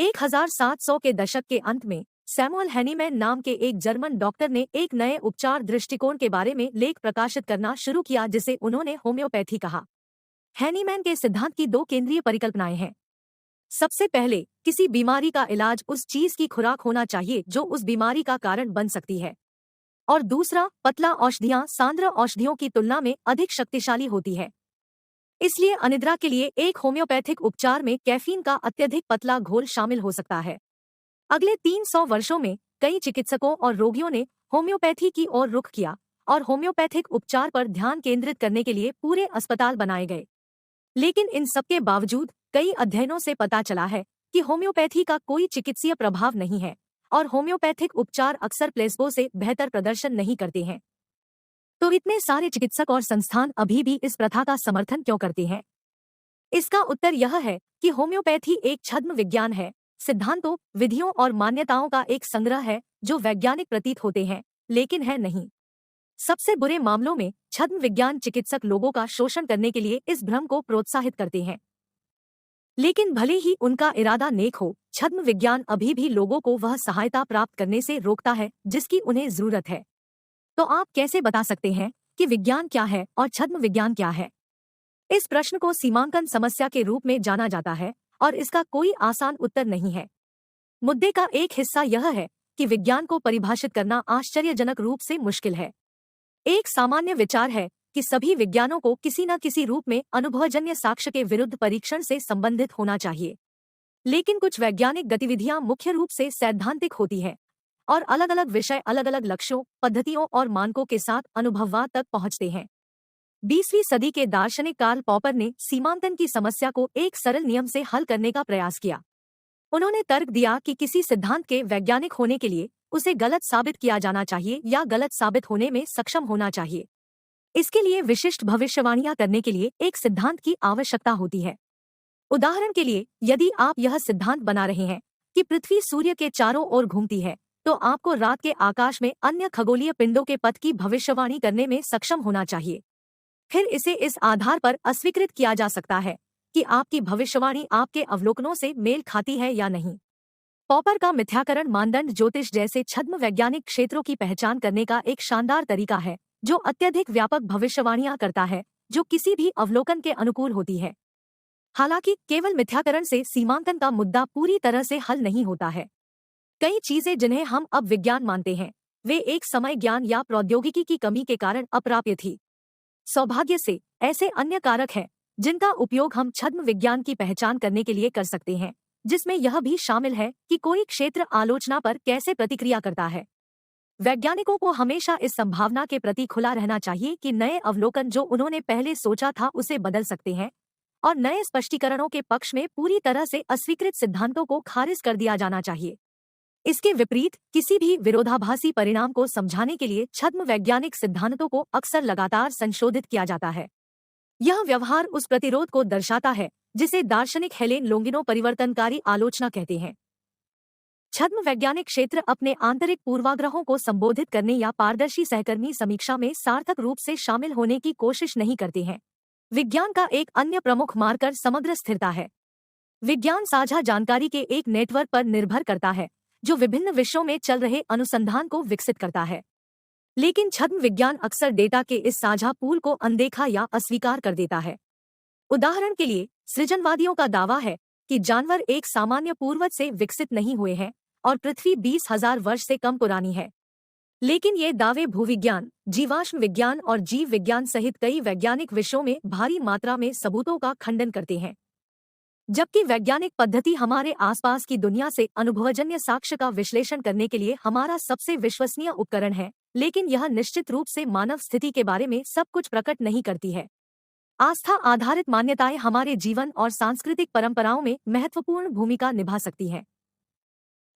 1700 के दशक के अंत में सैमुअल हैनीमैन नाम के एक जर्मन डॉक्टर ने एक नए उपचार दृष्टिकोण के बारे में लेख प्रकाशित करना शुरू किया जिसे उन्होंने होम्योपैथी कहा। हैनीमैन के सिद्धांत की दो केंद्रीय परिकल्पनाएं हैं। सबसे पहले, किसी बीमारी का इलाज उस चीज की खुराक होना चाहिए जो उस बीमारी का कारण बन सकती है। और दूसरा, पतला औषधियां सांद्र औषधियों की तुलना में अधिक शक्तिशाली होती है। इसलिए अनिद्रा के लिए एक होम्योपैथिक उपचार में कैफीन का अत्यधिक पतला घोल शामिल हो सकता है। अगले 300 वर्षों में कई चिकित्सकों और रोगियों ने होम्योपैथी की ओर रुख किया और होम्योपैथिक उपचार पर ध्यान केंद्रित करने के लिए पूरे अस्पताल बनाए गए। लेकिन इन सबके बावजूद कई अध्ययनों से पता चला है कि होम्योपैथी का कोई चिकित्सीय प्रभाव नहीं है और होम्योपैथिक उपचार अक्सर प्लेसबो से बेहतर प्रदर्शन नहीं करते हैं। तो इतने सारे चिकित्सक और संस्थान अभी भी इस प्रथा का समर्थन क्यों करते हैं? इसका उत्तर यह है कि होम्योपैथी एक छद्म विज्ञान है, सिद्धांतों, विधियों और मान्यताओं का एक संग्रह है जो वैज्ञानिक प्रतीत होते हैं लेकिन है नहीं। सबसे बुरे मामलों में छद्म विज्ञान चिकित्सक लोगों का शोषण करने के लिए इस भ्रम को प्रोत्साहित करते हैं। लेकिन भले ही उनका इरादा नेक हो, छद्म विज्ञान अभी भी लोगों को वह सहायता प्राप्त करने से रोकता है जिसकी उन्हें जरूरत है। तो आप कैसे बता सकते हैं कि विज्ञान क्या है और छद्म विज्ञान क्या है? इस प्रश्न को सीमांकन समस्या के रूप में जाना जाता है और इसका कोई आसान उत्तर नहीं है। मुद्दे का एक हिस्सा यह है कि विज्ञान को परिभाषित करना आश्चर्यजनक रूप से मुश्किल है। एक सामान्य विचार है कि सभी विज्ञानों को किसी न किसी रूप में अनुभवजन्य साक्ष्य के विरुद्ध परीक्षण से संबंधित होना चाहिए। लेकिन कुछ वैज्ञानिक गतिविधियां मुख्य रूप से सैद्धांतिक होती हैं और अलग अलग विषय अलग अलग लक्ष्यों, पद्धतियों और मानकों के साथ अनुभववाद तक पहुंचते हैं। 20वीं सदी के दार्शनिक कार्ल पॉपर ने सीमांकन की समस्या को एक सरल नियम से हल करने का प्रयास किया। उन्होंने तर्क दिया कि किसी सिद्धांत के वैज्ञानिक होने के लिए उसे गलत साबित किया जाना चाहिए या गलत साबित होने में सक्षम होना चाहिए। इसके लिए विशिष्ट भविष्यवाणियां करने के लिए एक सिद्धांत की आवश्यकता होती है। उदाहरण के लिए, यदि आप यह सिद्धांत बना रहे हैं कि पृथ्वी सूर्य के चारों ओर घूमती है, तो आपको रात के आकाश में अन्य खगोलीय पिंडों के पथ की भविष्यवाणी करने में सक्षम होना चाहिए। फिर इसे इस आधार पर अस्वीकृत किया जा सकता है कि आपकी भविष्यवाणी आपके अवलोकनों से मेल खाती है या नहीं। पॉपर का मिथ्याकरण मानदंड ज्योतिष जैसे छद्म वैज्ञानिक क्षेत्रों की पहचान करने का एक शानदार तरीका है जो अत्यधिक व्यापक भविष्यवाणियां करता है जो किसी भी अवलोकन के अनुकूल होती है। हालांकि केवल मिथ्याकरण से सीमांकन का मुद्दा पूरी तरह से हल नहीं होता है। कई चीजें जिन्हें हम अब विज्ञान मानते हैं वे एक समय ज्ञान या प्रौद्योगिकी की कमी के कारण अप्राप्य थी। सौभाग्य से ऐसे अन्य कारक हैं जिनका उपयोग हम छद्म विज्ञान की पहचान करने के लिए कर सकते हैं, जिसमें यह भी शामिल है कि कोई क्षेत्र आलोचना पर कैसे प्रतिक्रिया करता है। वैज्ञानिकों को हमेशा इस संभावना के प्रति खुला रहना चाहिए कि नए अवलोकन जो उन्होंने पहले सोचा था उसे बदल सकते हैं और नए स्पष्टीकरणों के पक्ष में पूरी तरह से अस्वीकृत सिद्धांतों को खारिज कर दिया जाना चाहिए। इसके विपरीत, किसी भी विरोधाभासी परिणाम को समझाने के लिए छद्म वैज्ञानिक सिद्धांतों को अक्सर लगातार संशोधित किया जाता है। यह व्यवहार उस प्रतिरोध को दर्शाता है जिसे दार्शनिक हेलेन लोंगिनो परिवर्तनकारी आलोचना कहते हैं। छद्म वैज्ञानिक क्षेत्र अपने आंतरिक पूर्वाग्रहों को संबोधित करने या पारदर्शी सहकर्मी समीक्षा में सार्थक रूप से शामिल होने की कोशिश नहीं करते हैं। विज्ञान का एक अन्य प्रमुख मार्कर समग्र स्थिरता है। विज्ञान साझा जानकारी के एक नेटवर्क पर निर्भर करता है जो विभिन्न विषयों में चल रहे अनुसंधान को विकसित करता है। लेकिन छद्म विज्ञान अक्सर डेटा के इस साझा पूल को अनदेखा या अस्वीकार कर देता है। उदाहरण के लिए, सृजनवादियों का दावा है कि जानवर एक सामान्य पूर्वज से विकसित नहीं हुए हैं और पृथ्वी 20,000 वर्ष से कम पुरानी है। लेकिन ये दावे भूविज्ञान, जीवाश्म विज्ञान और जीव विज्ञान सहित कई वैज्ञानिक विषयों में भारी मात्रा में सबूतों का खंडन करते हैं। जबकि वैज्ञानिक पद्धति हमारे आसपास की दुनिया से अनुभवजन्य साक्ष्य का विश्लेषण करने के लिए हमारा सबसे विश्वसनीय उपकरण है, लेकिन यह निश्चित रूप से मानव स्थिति के बारे में सब कुछ प्रकट नहीं करती है। आस्था आधारित मान्यताएं हमारे जीवन और सांस्कृतिक परंपराओं में महत्वपूर्ण भूमिका निभा सकती हैं।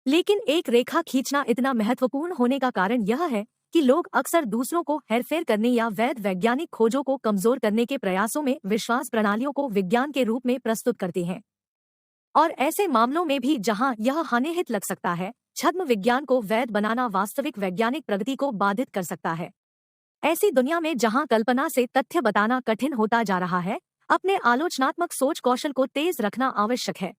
लेकिन एक रेखा खींचना इतना महत्वपूर्ण होने का कारण यह है कि लोग अक्सर दूसरों को हेरफेर करने या वैध वैज्ञानिक खोजों को कमजोर करने के प्रयासों में विश्वास प्रणालियों को विज्ञान के रूप में प्रस्तुत करते हैं। और ऐसे मामलों में भी जहां यह हानिहित लग सकता है, छद्म विज्ञान को वैध बनाना वास्तविक वैज्ञानिक प्रगति को बाधित कर सकता है। ऐसी दुनिया में जहां कल्पना से तथ्य बताना कठिन होता जा रहा है, अपने आलोचनात्मक सोच कौशल को तेज रखना आवश्यक है।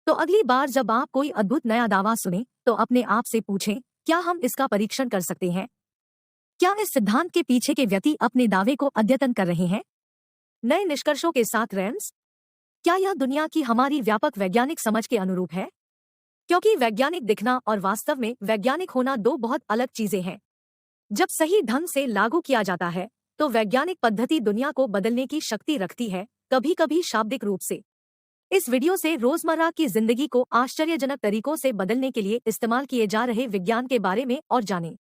तो अगली बार जब आप कोई अद्भुत नया दावा सुने तो अपने आप से पूछें, क्या हम इसका परीक्षण कर सकते हैं? क्या इस सिद्धांत के पीछे के व्यक्ति अपने दावे को अद्यतन कर रहे हैं? नए निष्कर्षों के साथ रैम्स? क्या यह दुनिया की हमारी व्यापक वैज्ञानिक समझ के अनुरूप है? क्योंकि वैज्ञानिक दिखना और वास्तव में वैज्ञानिक होना दो बहुत अलग चीजें हैं। जब सही ढंग से लागू किया जाता है तो वैज्ञानिक पद्धति दुनिया को बदलने की शक्ति रखती है, कभी कभी शाब्दिक रूप से। इस वीडियो से रोजमर्रा की जिंदगी को आश्चर्यजनक तरीकों से बदलने के लिए इस्तेमाल किए जा रहे विज्ञान के बारे में और जानें।